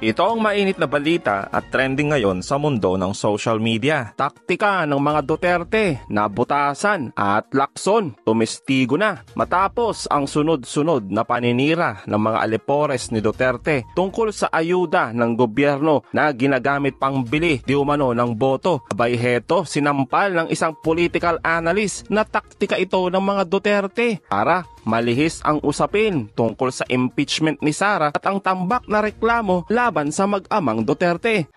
Ito ang mainit na balita at trending ngayon sa mundo ng social media. Taktika ng mga Duterte, nabutasan at lakson, tumestigo na matapos ang sunod-sunod na paninira ng mga alipores ni Duterte tungkol sa ayuda ng gobyerno na ginagamit pang bili di umano ng boto. Abay heto, sinampal ng isang political analyst na taktika ito ng mga Duterte para malihis ang usapin tungkol sa impeachment ni Sara at ang tambak na reklamo laban sa mag-amang Duterte.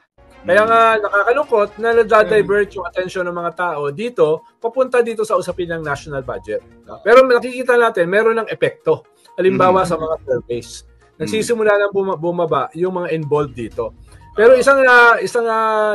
Kaya nga nakakalungkot na nadadivert yung atensyon ng mga tao dito, papunta dito sa usapin ng national budget. Pero nakikita natin, meron ng epekto. Halimbawa sa mga surveys. Nagsisimula ng bumaba yung mga involved dito. Pero isang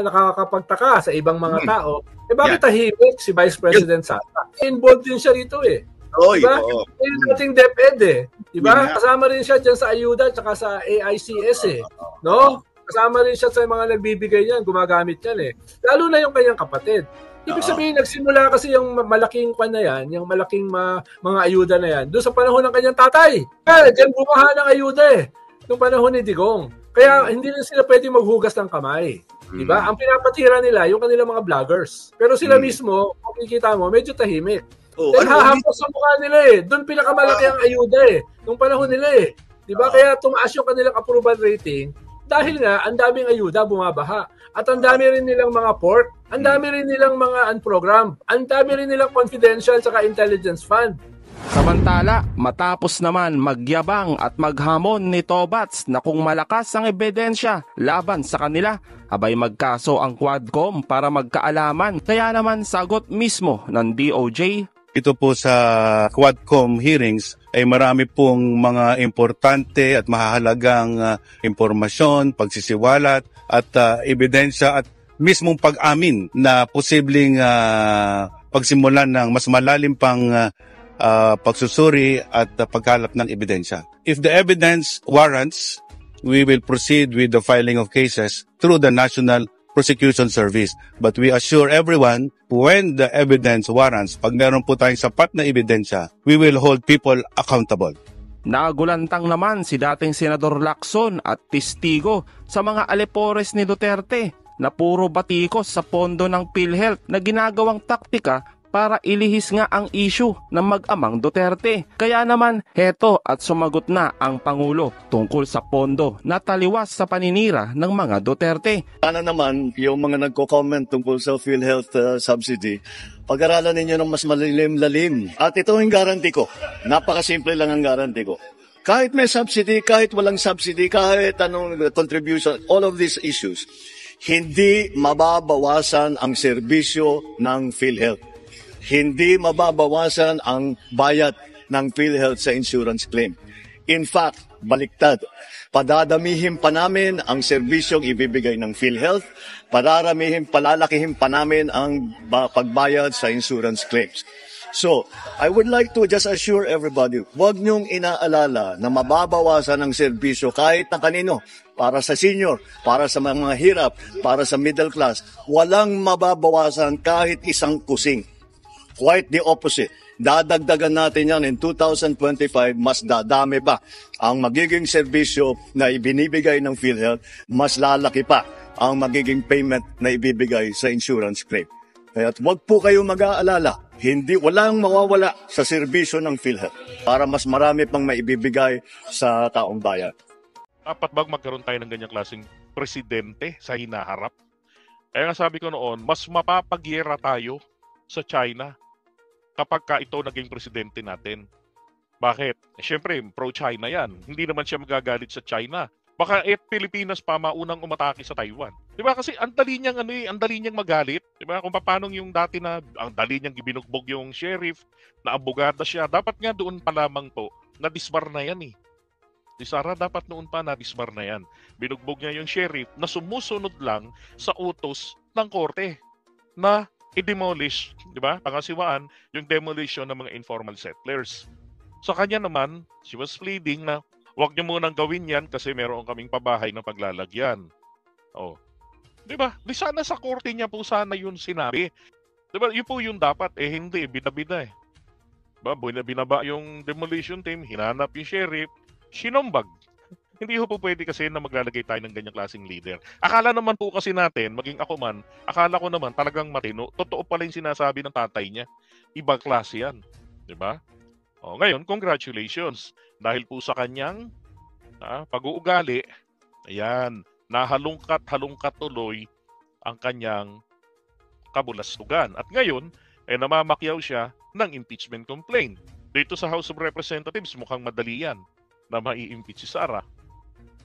nakakapagtaka sa ibang mga tao, bakit tahimik si Vice President Sara? Involved din siya rito eh. Diba? Yung ating DepEd eh. Diba? Kasama rin siya dyan sa ayuda at saka sa AICS eh. No? Kasama rin siya sa mga nagbibigay niyan, gumagamit yan eh. Lalo na yung kanyang kapatid. Ibig sabihin, nagsimula kasi yung malaking kwan na yan, yung malaking mga ayuda na yan, doon sa panahon ng kanyang tatay. Kaya dyan bumaha ng ayuda eh. Noong panahon ni Digong. Kaya hindi rin sila pwede maghugas ng kamay. Diba? Ang pinapatira nila, yung kanilang mga vloggers. Pero sila mismo, kung kikita mo, medyo tahimik. Hahampas sa mukha nila eh. Doon pinakamalaki ang ayuda eh. Nung panahon nila eh. Diba? Kaya tumaas yung kanilang approval rating dahil nga ang daming ayuda bumabaha. At ang dami rin nilang mga port, ang dami rin nilang mga unprogrammed, ang dami rin nilang confidential saka intelligence fund. Samantala, matapos naman magyabang at maghamon ni Tobats na kung malakas ang ebidensya laban sa kanila, abay magkaso ang Quadcom para magkaalaman. Kaya naman sagot mismo ng DOJ. Ito po sa Quadcom hearings ay marami pong mga importante at mahahalagang impormasyon, pagsisiwalat at ebidensya at mismong pag-amin na posibleng pagsimulan ng mas malalim pang pagsusuri at pagkalap ng ebidensya. If the evidence warrants, we will proceed with the filing of cases through the National Prosecution Service. But we assure everyone, when the evidence warrants, pag meron po tayong sapat na ebidensya, we will hold people accountable. Nagulantang naman si dating Senador Lacson at testigo sa mga alipores ni Duterte na puro batikos sa pondo ng PhilHealth na ginagawang taktika para ilihis nga ang issue ng mag-amang Duterte. Kaya naman, heto at sumagot na ang Pangulo tungkol sa pondo na taliwas sa paninira ng mga Duterte. Sana naman yung mga nagko-comment tungkol sa PhilHealth subsidy, pag-aralan ninyo ng mas malalim-lalim. At ito yung guarantee ko. Napakasimple lang ang guarantee ko. Kahit may subsidy, kahit walang subsidy, kahit anong contribution, all of these issues, hindi mababawasan ang serbisyo ng PhilHealth. Hindi mababawasan ang bayad ng PhilHealth sa insurance claim. In fact, baliktad. Padadamihin pa namin ang serbisyong ibibigay ng PhilHealth, palalakihin pa namin ang pagbayad sa insurance claims. So, I would like to just assure everybody, huwag niyong inaalala na mababawasan ang serbisyo kahit na kanino. Para sa senior, para sa mga hirap, para sa middle class, walang mababawasan kahit isang kusing. Quite the opposite. Dadagdagan natin yan in 2025, mas dadami pa ang magiging serbisyo na ibinibigay ng PhilHealth, mas lalaki pa ang magiging payment na ibibigay sa insurance claim. Kaya huwag po kayong mag-aalala, walang mawawala sa serbisyo ng PhilHealth para mas marami pang maibibigay sa taong bayan. Dapat bang magkaroon tayo ng ganyang klaseng presidente sa hinaharap? Kaya nga sabi ko noon, mas mapapagyera tayo sa China kapag ito naging presidente natin. Bakit? Siyempre, pro-China yan. Hindi naman siya magagalit sa China. Baka Pilipinas pa maunang umatake sa Taiwan. Diba? Kasi ang dali niyang magalit. Diba? Kung paano yung dati na ang dali niyang binugbog yung sheriff, na abogada siya. Dapat nga doon pa lamang po, na-disbar na yan eh. Si Sara dapat noon pa na-disbar na yan. Binugbog niya yung sheriff na sumusunod lang sa utos ng korte na i-demolish, di ba? Pangasiwaan, yung demolition ng mga informal settlers. Sa kanya naman, she was pleading na huwag niyo munang gawin yan kasi meron kaming pabahay na paglalagyan. Oh. Di ba? Di sana sa korte niya po sana yun sinabi. Di ba? Yun po yung dapat. Hindi. Bida-bida eh. Binaba yung demolition team, hinanap yung sheriff, sinumbag. Hindi ho po pwede kasi na maglalagay tayo ng ganyang klaseng leader. Akala naman po kasi natin, maging ako man, akala ko naman talagang matino. Totoo pala yung sinasabi ng tatay niya. Ibang klase yan. Diba? O, ngayon, congratulations. Dahil po sa kanyang pag-uugali, ayan, nahalungkat tuloy ang kanyang kabulastugan. At ngayon, namamakyaw siya ng impeachment complaint. Dito sa House of Representatives, mukhang madali yan na mai-impeach si Sara.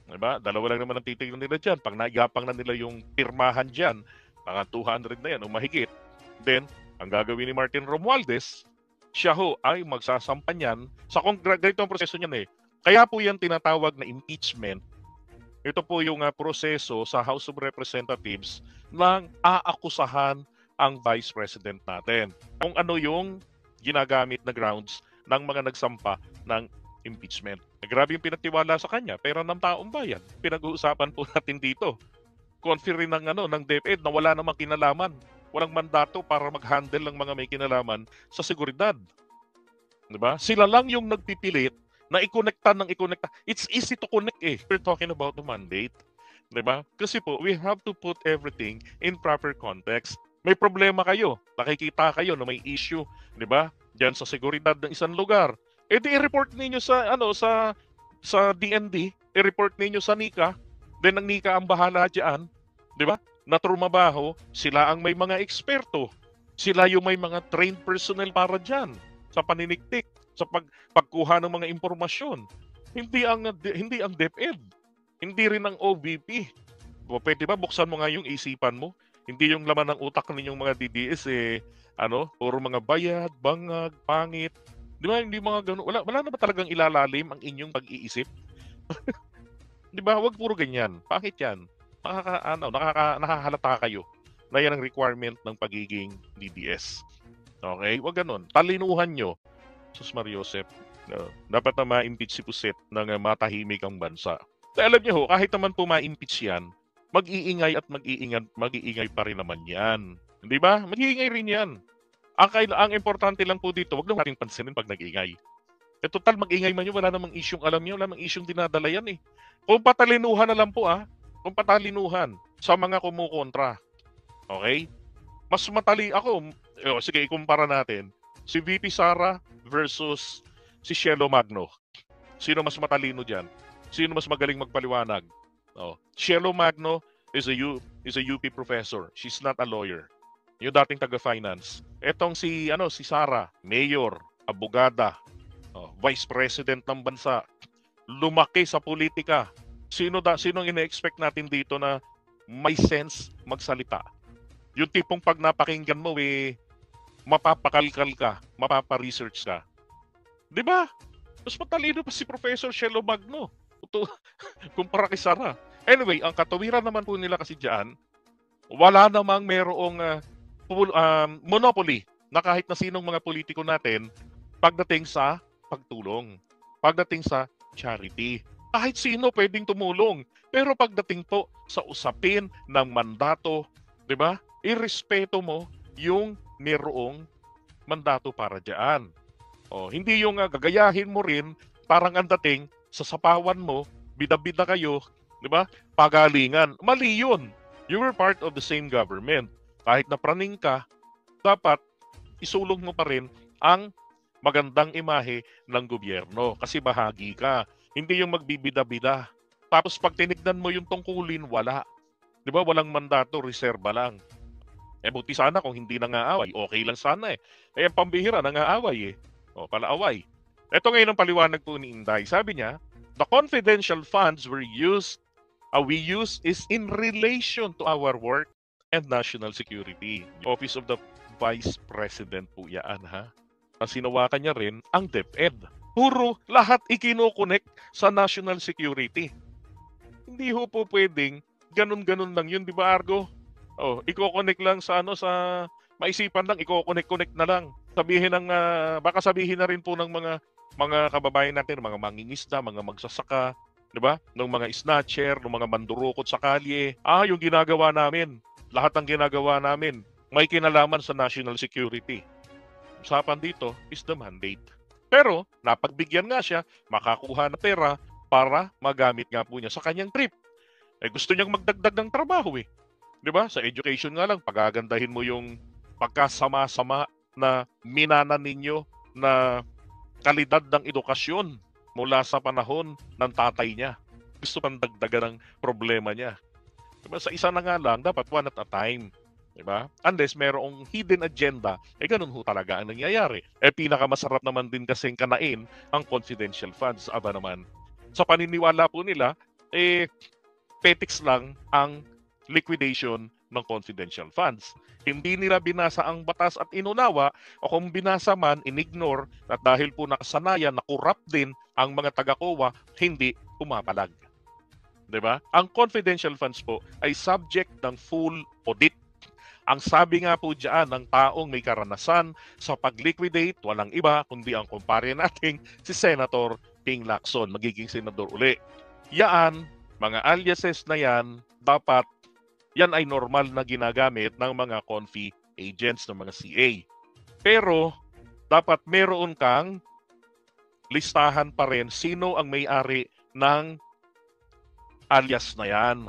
Diba? Dalawa lang naman ang titignan nila dyan. Pag naigapang na nila yung pirmahan dyan, mga 200 na yan o mahigit, then, ang gagawin ni Martin Romualdez, siya ho ay magsasampa niyan sa ganito ang proseso niyan eh. Kaya po yan tinatawag na impeachment. Ito po yung proseso sa House of Representatives ng aakusahan ang Vice President natin. Kung ano yung ginagamit na grounds ng mga nagsampa ng impeachment. Grabe yung pinagtiwala sa kanya, pera ng taong bayan. Pinag-uusapan po natin dito. Confer rin ng DepEd na wala namang kinalaman. Walang mandato para mag-handle ng mga may kinalaman sa seguridad. Diba? Sila lang yung nagpipilit na i-connecta. It's easy to connect eh. We're talking about the mandate. Diba? Kasi po, we have to put everything in proper context. May problema kayo. Nakikita kayo na may issue. Diba? Diyan sa seguridad ng isang lugar. Di i-report ninyo sa DND, i-report ninyo sa NICA, then ang NICA ang bahala diyan, 'di ba? Na trumabaho, sila ang may mga eksperto. Sila yung may mga trained personnel para diyan sa paniniktik, sa pagkuha ng mga impormasyon. Hindi ang DepEd, hindi rin ang OVP. Pwede ba buksan mo nga yung isipan mo? Hindi yung laman ng utak ninyong mga DDS puro mga bayad, bangag, pangit. Di ba, hindi mga ganun. Wala na ba talagang ilalalim ang inyong pag-iisip? Di ba, wag puro ganyan. Bakit yan? Nakahalata kayo na yan ang requirement ng pagiging DDS. Okay? Wag ganun. Talinuhan nyo. Sus Mariosep. Dapat na ma-impeach si Puset ng matahimik ang bansa. Alam nyo, kahit naman po ma-impeach yan, mag-iingay at mag-iingay pa rin naman yan. Di ba? Mag-iingay rin yan. Ang importante lang po dito, wag lang nating pansinin pag nag-ingay. Total, mag-ingay man yun, wala namang isyong alam niyo, wala namang isyong dinadala yan eh. Kung patalinuhan na lang po kung patalinuhan sa mga kumukontra. Okay? Mas matali ako, sige, ikumpara natin. Si VP Sara versus si Shelo Magno. Sino mas matalino dyan? Sino mas magaling magpaliwanag? Shelo Magno is a UP professor. She's not a lawyer. Yung dating taga-finance. Etong si Sara, mayor, abogada, vice president ng bansa, lumaki sa politika. Sino ina-expect natin dito na may sense magsalita? Yung tipong pag napakinggan mo, mapapakalkal ka, mapaparesearch ka. Di ba? Mas matalino pa si Professor Shelo Magno kumpara kay Sara. Anyway, ang katawiran naman po nila kasi dyan, wala namang merong monopoly na kahit na sinong mga politiko natin pagdating sa pagtulong, pagdating sa charity. Kahit sino pwedeng tumulong. Pero pagdating po sa usapin ng mandato, di ba? Irespeto mo yung merong mandato para diyan. Hindi yung gagayahin mo rin, parang ang dating sa sapawan mo, bida-bida kayo, di ba? Pagalingan. Mali yun. You were part of the same government. Kahit na praning ka, dapat isulong mo pa rin ang magandang imahe ng gobyerno kasi bahagi ka. Hindi yung magbibida-bida. Tapos pag tinignan mo yung tungkulin, wala. Di ba? Walang mandato, reserba lang. Buti sana kung hindi nangaaway. Okay lang sana eh. Ang pambihira, nangaaway eh. Palaaway. Ito ngayon ang paliwanag po ni Inday. Sabi niya, the confidential funds we use is in relation to our work and national security. Office of the Vice President po yan, ha? Ang sinawakan niya rin, ang DepEd. Puro lahat ikinokonek sa national security. Hindi ho po pwedeng ganun-ganun lang yun, di ba, Argo? Iko-connect lang sa maisipan lang, iko-connect na lang. Baka sabihin na rin po ng mga kababayan natin, mga mangingisda, mga magsasaka, di ba? Ng mga snatcher, ng mga mandurukot sa kalye. Yung ginagawa namin. Lahat ng ginagawa namin may kinalaman sa national security. Usapan dito is the mandate. Pero napagbigyan nga siya, makakuha na pera para magamit nga po niya sa kanyang trip. Gusto niyang magdagdag ng trabaho eh. 'Di ba? Sa education nga lang, pagagandahin mo yung pagkasama-sama na minana ninyo na kalidad ng edukasyon mula sa panahon ng tatay niya. Gusto pang dagdagan ng problema niya. Diba? Sa isa na nga lang, dapat one at a time. Diba? Unless merong hidden agenda, ganun ho talaga ang nangyayari. Pinakamasarap naman din kasing kanain ang confidential funds. Aba naman, sa paniniwala po nila, petics lang ang liquidation ng confidential funds. Hindi nila binasa ang batas at inunawa, o kung binasa man, inignore, at dahil po nakasanayan na corrupt din ang mga taga-COA, hindi pumapalag. Diba? Ang confidential funds po ay subject ng full audit. Ang sabi nga po dyan ng taong may karanasan sa pag-liquidate, walang iba kundi ang kumpare nating si Senator Ping Lacson, magiging senador uli. Yan, mga aliases na yan, dapat yan ay normal na ginagamit ng mga confi agents ng mga CA. Pero dapat meron kang listahan pa rin sino ang may-ari ng alias na yan.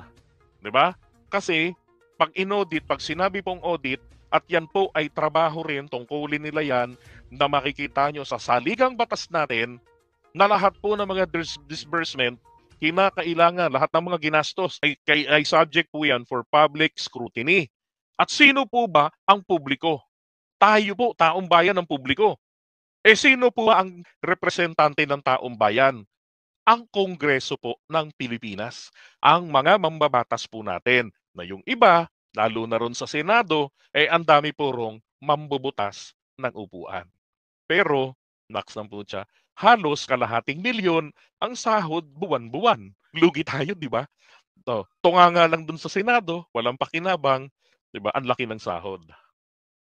'Di ba? Kasi pag in-audit, pag sinabi pong audit, at yan po ay trabaho rin, tungkulin nila yan, na makikita nyo sa saligang batas natin na lahat po ng mga disbursement, kinakailangan, lahat ng mga ginastos ay subject po yan for public scrutiny. At sino po ba ang publiko? Tayo po, taong bayan ng publiko. Sino po ang representante ng taong bayan? Ang Kongreso po ng Pilipinas. Ang mga mambabatas po natin, na yung iba, lalo na ron sa Senado, ang dami po rong mambubutas ng upuan. Pero, Max ng putya, halos kalahating milyon ang sahod buwan-buwan. Lugi tayo, di ba? Tunga nga lang dun sa Senado, walang pakinabang, di ba? Ang laki ng sahod.